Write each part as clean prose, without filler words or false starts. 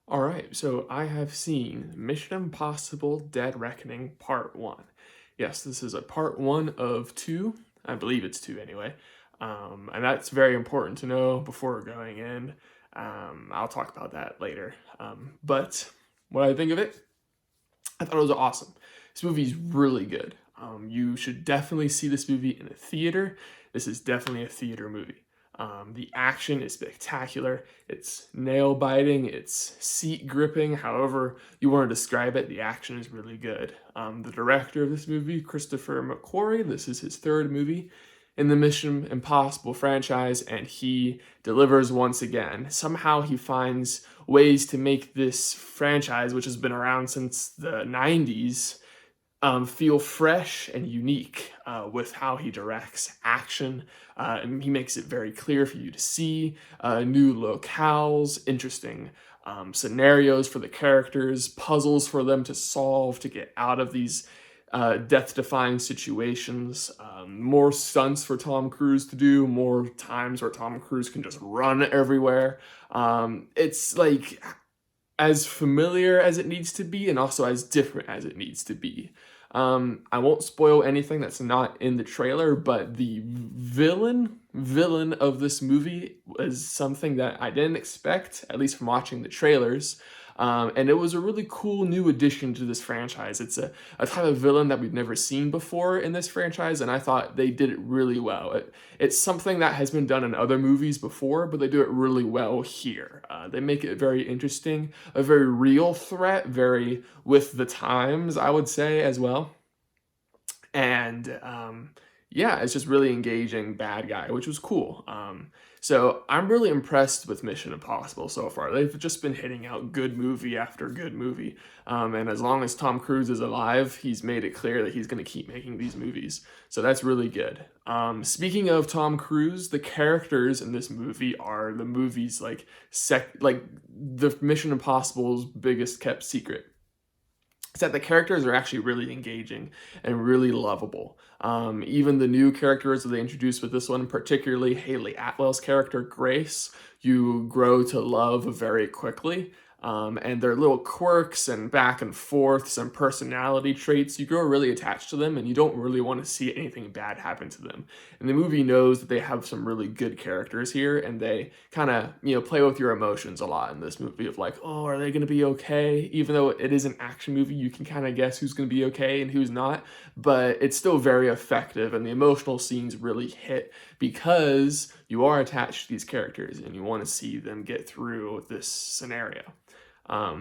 All right, so I have seen Mission Impossible Dead Reckoning Part 1. Yes, this is a part 1 of 2. I believe it's 2 anyway. And that's very important to know before going in. I'll talk about that later. But what I think of it, I thought it was awesome. This movie's really good. You should definitely see this movie in a theater. This is definitely a theater movie. The action is spectacular. It's nail biting. It's seat gripping. However you want to describe it, the action is really good. The director of this movie, Christopher McQuarrie, this is his third movie in the Mission Impossible franchise, and he delivers once again. Somehow he finds ways to make this franchise, which has been around since the 90s, feel fresh and unique with how he directs action. And he makes it very clear for you to see new locales, interesting scenarios for the characters, puzzles for them to solve to get out of these death-defying situations, more stunts for Tom Cruise to do, more times where Tom Cruise can just run everywhere. It's like as familiar as it needs to be and also as different as it needs to be. I won't spoil anything that's not in the trailer, but the villain of this movie was something that I didn't expect, at least from watching the trailers. And it was a really cool new addition to this franchise. It's a type of villain that we've never seen before in this franchise, and I thought they did it really well. It's something that has been done in other movies before, but they do it really well here. They make it very interesting, a very real threat, very with the times, I would say, as well. And yeah, it's just really engaging bad guy, which was cool. So I'm really impressed with Mission Impossible so far. They've just been hitting out good movie after good movie. And as long as Tom Cruise is alive, he's made it clear that he's going to keep making these movies. So that's really good. Speaking of Tom Cruise, the characters in this movie are the movie's like the Mission Impossible's biggest kept secret. Is that the characters are actually really engaging and really lovable. Even the new characters that they introduced with this one, particularly Haley Atwell's character, Grace, you grow to love very quickly. And their little quirks and back and forths and personality traits, you grow really attached to them and you don't really want to see anything bad happen to them. And the movie knows that they have some really good characters here and they kind of, play with your emotions a lot in this movie of like, oh, are they going to be okay? Even though it is an action movie, you can kind of guess who's going to be okay and who's not, but it's still very effective and the emotional scenes really hit because you are attached to these characters and you want to see them get through this scenario.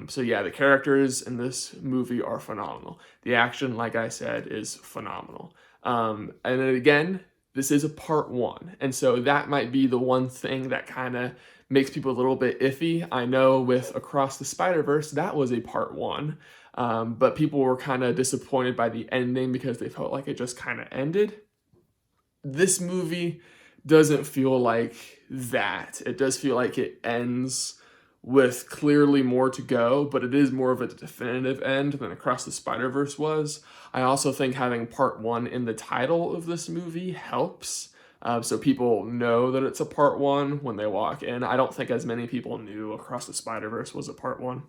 So yeah, the characters in this movie are phenomenal. The action, like I said, is phenomenal. And then again, this is a part 1. And so that might be the one thing that kind of makes people a little bit iffy. I know with Across the Spider-Verse, that was a part 1. But people were kind of disappointed by the ending because they felt like it just kind of ended. This movie doesn't feel like that. It does feel like it ends with clearly more to go, but it is more of a definitive end than Across the Spider-Verse was. I also think having part 1 in the title of this movie helps. So people know that it's a part 1 when they walk in. I don't think as many people knew Across the Spider-Verse was a part 1.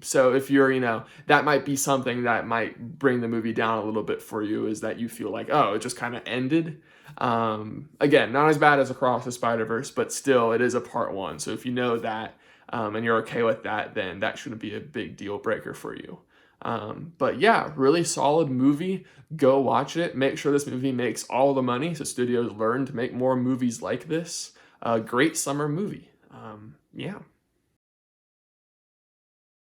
So if you're, that might be something that might bring the movie down a little bit for you, is that you feel like, oh, it just kind of ended. Again, not as bad as Across the Spider-Verse, but still it is a part 1. So if you know that, and you're okay with that, then that shouldn't be a big deal breaker for you. But yeah, really solid movie. Go watch it. Make sure this movie makes all the money so studios learn to make more movies like this. Great summer movie. Yeah.